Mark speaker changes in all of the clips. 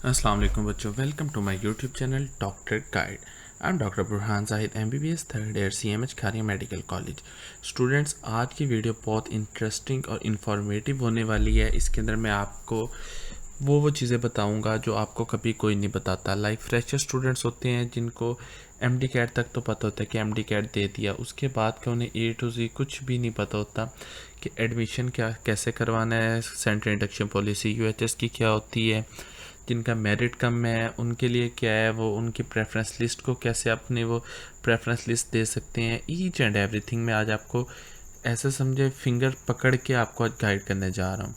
Speaker 1: अस्सलाम वालेकुम बच्चों, welcome to my YouTube channel doctor guide. I am doctor Burhan Zahid, MBBS third year, CMH Kharian medical college. Students, आज की video बहुत इंटरेस्टिंग और इन्फॉर्मेटिव होने वाली है। इसके अंदर मैं आपको वो चीज़ें बताऊंगा जो आपको कभी कोई नहीं बताता। लाइक फ्रेशर स्टूडेंट्स होते हैं जिनको MD कैट तक तो पता होता है कि MD कैट दे दिया, उसके बाद का उन्हें A to Z कुछ भी नहीं पता होता कि एडमिशन क्या कैसे करवाना है, सेंट्रल इंडक्शन पॉलिसी UHS की क्या होती है, जिनका मेरिट कम है उनके लिए क्या है, वो उनकी प्रेफरेंस लिस्ट को कैसे अपने वो प्रेफरेंस लिस्ट दे सकते हैं। ईच एंड एवरीथिंग मैं आज आपको ऐसे समझे फिंगर पकड़ के आपको आज गाइड करने जा रहा हूँ।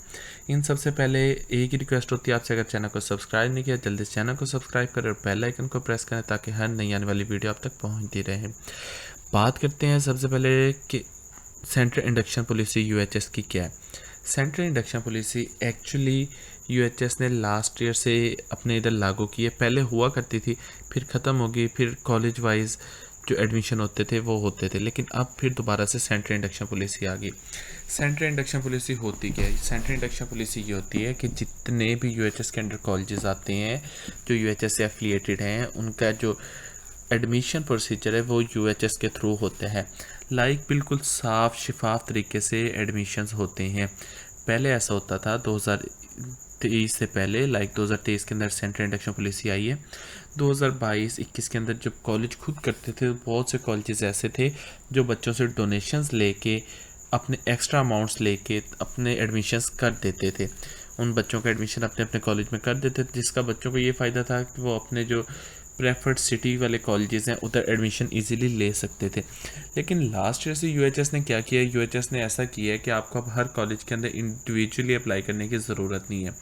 Speaker 1: इन सबसे पहले एक ही रिक्वेस्ट होती है आपसे, अगर चैनल को सब्सक्राइब नहीं किया जल्दी से चैनल को सब्सक्राइब करें और बेल आइकन को प्रेस करें ताकि हर नई आने वाली वीडियो आप तक पहुँचती रहे। बात करते हैं सबसे पहले कि सेंट्रल इंडक्शन पॉलिसी UHS की क्या है। Central induction policy actually UHS ने लास्ट ईयर से अपने इधर लागू की है। पहले हुआ करती थी, फिर ख़त्म हो गई, फिर कॉलेज वाइज जो एडमिशन होते थे वो होते थे, लेकिन अब फिर दोबारा से सेंट्रल इंडक्शन पॉलिसी आ गई। सेंट्रल इंडक्शन पॉलिसी होती क्या है? सेंट्रल इंडक्शन पॉलिसी ये होती है कि जितने भी UHS के अंडर कॉलेजेस आते हैं जो UHS से एफिलिएटेड हैं, उनका जो एडमिशन प्रोसीजर है वो UHS के थ्रू होते हैं। लाइक बिल्कुल साफ शिफाफ तरीके से एडमिशन्स होते हैं। पहले ऐसा होता था 2023 से पहले, लाइक 2023 के अंदर सेंट्रल इंडक्शन पॉलिसी आई है। 2022-21 के अंदर जब कॉलेज खुद करते थे, बहुत से कॉलेजेस ऐसे थे जो बच्चों से डोनेशंस लेके अपने एक्स्ट्रा अमाउंट्स लेके अपने एडमिशन्स कर देते थे। उन बच्चों का एडमिशन अपने अपने कॉलेज में कर देते थे, जिसका बच्चों को ये फ़ायदा था कि वो अपने जो प्रेफर्ड सिटी वाले कॉलेजेस हैं उधर एडमिशन इजीली ले सकते थे। लेकिन लास्ट ईयर से UHS ने क्या किया है? UHS ने ऐसा किया है कि आपको अब हर कॉलेज के अंदर इंडिविजुअली अप्लाई करने की ज़रूरत नहीं है।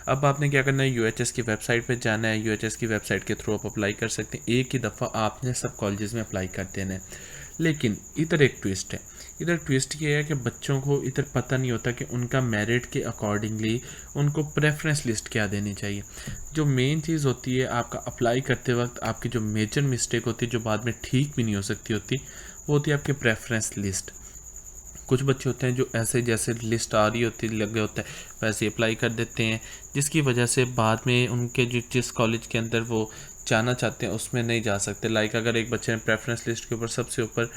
Speaker 1: अब आपने क्या करना है, UHS की वेबसाइट पे जाना है, UHS की वेबसाइट के थ्रू आप अप्लाई कर सकते हैं। एक ही दफ़ा आपने सब कॉलेजेस में अप्लाई कर देना है। लेकिन इधर एक ट्विस्ट है। इधर ट्विस्ट ये है कि बच्चों को इधर पता नहीं होता कि उनका मेरिट के अकॉर्डिंगली उनको प्रेफरेंस लिस्ट क्या देनी चाहिए। जो मेन चीज़ होती है आपका अप्लाई करते वक्त, आपकी जो मेजर मिस्टेक होती है जो बाद में ठीक भी नहीं हो सकती होती, वो होती है आपकी प्रेफरेंस लिस्ट। कुछ बच्चे होते हैं जो ऐसे जैसे लिस्ट आ रही होती लगे होता है वैसे अप्लाई कर देते हैं, जिसकी वजह से बाद में उनके जो जिस कॉलेज के अंदर वो जाना चाहते हैं उसमें नहीं जा सकते। लाइक अगर एक बच्चे ने प्रेफरेंस लिस्ट के ऊपर सबसे ऊपर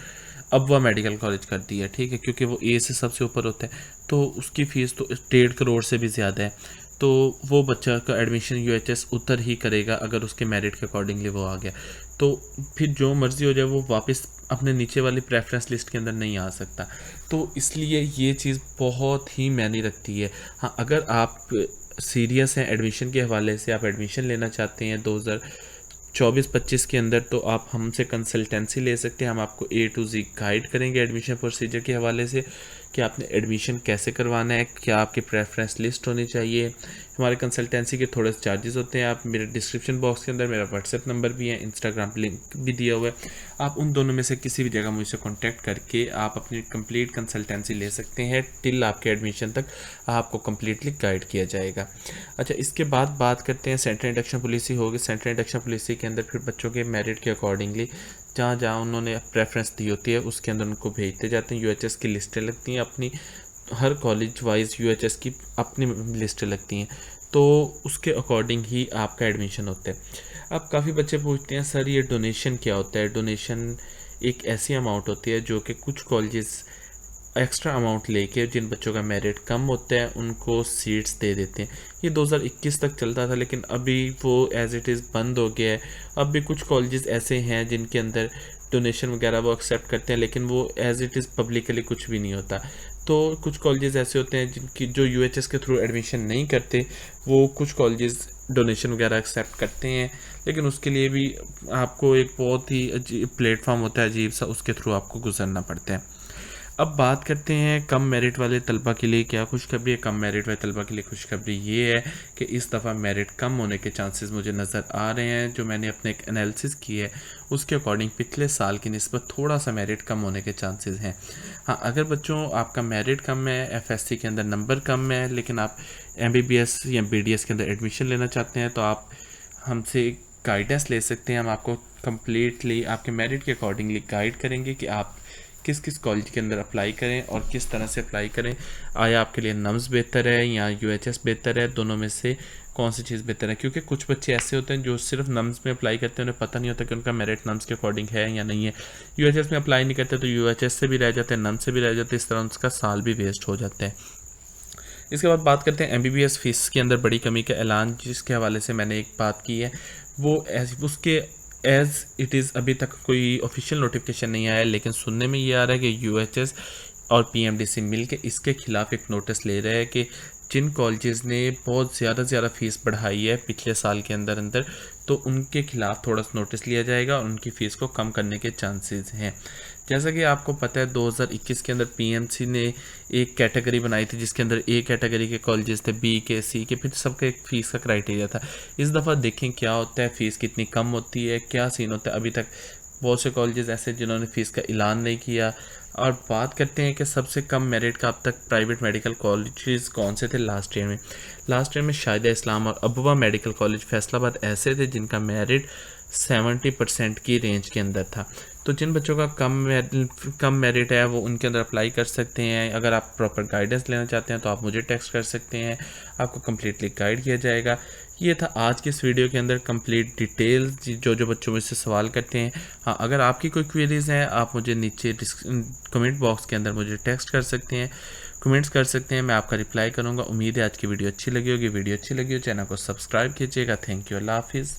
Speaker 1: अबवा मेडिकल कॉलेज कर दिया, ठीक है, क्योंकि वो A से सबसे ऊपर होता है, तो उसकी फ़ीस तो 1.5 करोड़ से भी ज़्यादा है। तो वो बच्चा का एडमिशन UHS उधर ही करेगा अगर उसके मेरिट के अकॉर्डिंगली वो आ गया। तो फिर जो मर्ज़ी हो जाए वो वापस अपने नीचे वाली प्रेफरेंस लिस्ट के अंदर नहीं आ सकता। तो इसलिए ये चीज़ बहुत ही मायने रखती है। हाँ, अगर आप सीरियस हैं एडमिशन के हवाले से, आप एडमिशन लेना चाहते हैं 2024-25 के अंदर, तो आप हमसे कंसल्टेंसी ले सकते हैं। हम आपको A to Z गाइड करेंगे एडमिशन प्रोसीजर के हवाले से कि आपने एडमिशन कैसे करवाना है, क्या आपकी प्रेफरेंस लिस्ट होनी चाहिए। हमारे कंसल्टेंसी के थोड़े से चार्जेस होते हैं। आप मेरे डिस्क्रिप्शन बॉक्स के अंदर मेरा WhatsApp नंबर भी है, Instagram लिंक भी दिया हुआ है। आप उन दोनों में से किसी भी जगह मुझसे कॉन्टैक्ट करके आप अपनी कंप्लीट कंसल्टेंसी ले सकते हैं। टिल आपके एडमिशन तक आपको कम्प्लीटली गाइड किया जाएगा। अच्छा, इसके बाद बात करते हैं सेंट्रल इंडक्शन पॉलिसी होगी। सेंट्रल इंडक्शन पॉलिसी के अंदर फिर बच्चों के मेरिट के अकॉर्डिंगली जहाँ जहाँ उन्होंने प्रेफरेंस दी होती है उसके अंदर उनको भेजते जाते हैं। UHS की लिस्टें लगती हैं अपनी, हर कॉलेज वाइज UHS की अपनी लिस्टें लगती हैं, तो उसके अकॉर्डिंग ही आपका एडमिशन होता है। अब काफ़ी बच्चे पूछते हैं सर ये डोनेशन क्या होता है? डोनेशन एक ऐसी अमाउंट होती है जो कि कुछ कॉलेजेस एक्स्ट्रा अमाउंट लेके जिन बच्चों का मेरिट कम होता है उनको सीट्स दे देते हैं। ये 2021 तक चलता था, लेकिन अभी वो एज इट इज़ बंद हो गया है। अब भी कुछ कॉलेजेस ऐसे हैं जिनके अंदर डोनेशन वगैरह वो एक्सेप्ट करते हैं, लेकिन वो एज इट इज़ पब्लिकली कुछ भी नहीं होता। तो कुछ कॉलेजेस ऐसे होते हैं जिनकी जो UHS के थ्रू एडमिशन नहीं करते, वो कुछ कॉलेजेस डोनेशन वगैरह एक्सेप्ट करते हैं, लेकिन उसके लिए भी आपको एक बहुत ही अजीब प्लेटफॉर्म होता है, अजीब सा, उसके थ्रू आपको गुजरना पड़ता है। अब बात करते हैं कम मेरिट वाले तलबा के लिए क्या खुशखबरी है। कम मेरिट वाले तलबा के लिए खुशखबरी ये है कि इस दफ़ा मेरिट कम होने के चांसेस मुझे नज़र आ रहे हैं। जो मैंने अपने एक एनालिसिस की है उसके अकॉर्डिंग पिछले साल की निस्बत थोड़ा सा मेरिट कम होने के चांसेस हैं। हाँ, अगर बच्चों आपका मेरिट कम है, FSC के अंदर नंबर कम है, लेकिन आप MBBS या BDS के अंदर एडमिशन लेना चाहते हैं, तो आप हमसे गाइडेंस ले सकते हैं। हम आपको कम्प्लीटली आपके मेरिट के अकॉर्डिंगली गाइड करेंगे कि आप किस किस कॉलेज के अंदर अप्लाई करें और किस तरह से अप्लाई करें। आया आपके लिए नम्स बेहतर है या UHS बेहतर है, दोनों में से कौन सी चीज़ बेहतर है, क्योंकि कुछ बच्चे ऐसे होते हैं जो सिर्फ नम्स में अप्लाई करते हैं, उन्हें पता नहीं होता कि उनका मेरिट नम्स के अकॉर्डिंग है या नहीं है। यूएचएस में अप्लाई नहीं करते तो यूएचएस से भी रह जाते हैं, नम्स से भी रह जाते हैं, इस तरह उसका साल भी वेस्ट हो जाता है। इसके बाद बात करते हैं एमबीबीएस फीस के अंदर बड़ी कमी का ऐलान, जिसके हवाले से मैंने एक बात की है, वो उसके एज़ इट इज़ अभी तक कोई ऑफिशियल नोटिफिकेशन नहीं आया है, लेकिन सुनने में ये आ रहा है कि यूएचएस और पीएमडीसी मिल के इसके ख़िलाफ़ एक नोटिस ले रहे हैं कि जिन कॉलेजेस ने बहुत ज़्यादा फ़ीस बढ़ाई है पिछले साल के अंदर तो उनके ख़िलाफ़ थोड़ा सा नोटिस लिया जाएगा और उनकी फ़ीस को कम करने के चांसेस हैं। जैसा कि आपको पता है 2021 के अंदर पीएमसी ने एक कैटेगरी बनाई थी, जिसके अंदर ए कैटेगरी के कॉलेजेस थे, बी के, सी के, फिर सबका एक फ़ीस का क्राइटेरिया था। इस दफ़ा देखें क्या होता है, फ़ीस कितनी कम होती है, क्या सीन होता है। अभी तक बहुत से कॉलेजेस ऐसे जिन्होंने फ़ीस का ऐलान नहीं किया। और बात करते हैं कि सबसे कम मेरिट का अब तक प्राइवेट मेडिकल कॉलेजेस कौन से थे लास्ट ईयर में शाहिदा इस्लाम और अबवा मेडिकल कॉलेज फैसलाबाद ऐसे थे जिनका मेरिट 70% की रेंज के अंदर था। तो जिन बच्चों का कम मेरिट है वो उनके अंदर अप्लाई कर सकते हैं। अगर आप प्रॉपर गाइडेंस लेना चाहते हैं तो आप मुझे टेक्स्ट कर सकते हैं, आपको कम्प्लीटली गाइड किया जाएगा। ये था आज के इस वीडियो के अंदर कंप्लीट डिटेल्स जो बच्चों मुझसे सवाल करते हैं। हाँ, अगर आपकी कोई क्वेरीज़ हैं आप मुझे नीचे कमेंट बॉक्स के अंदर मुझे टेक्स्ट कर सकते हैं, कमेंट्स कर सकते हैं, मैं आपका रिप्लाई करूँगा। उम्मीद है आज की वीडियो अच्छी लगी होगी। वीडियो अच्छी लगी हो चैनल को सब्सक्राइब कीजिएगा। थैंक यू, अल्लाह हाफिज़।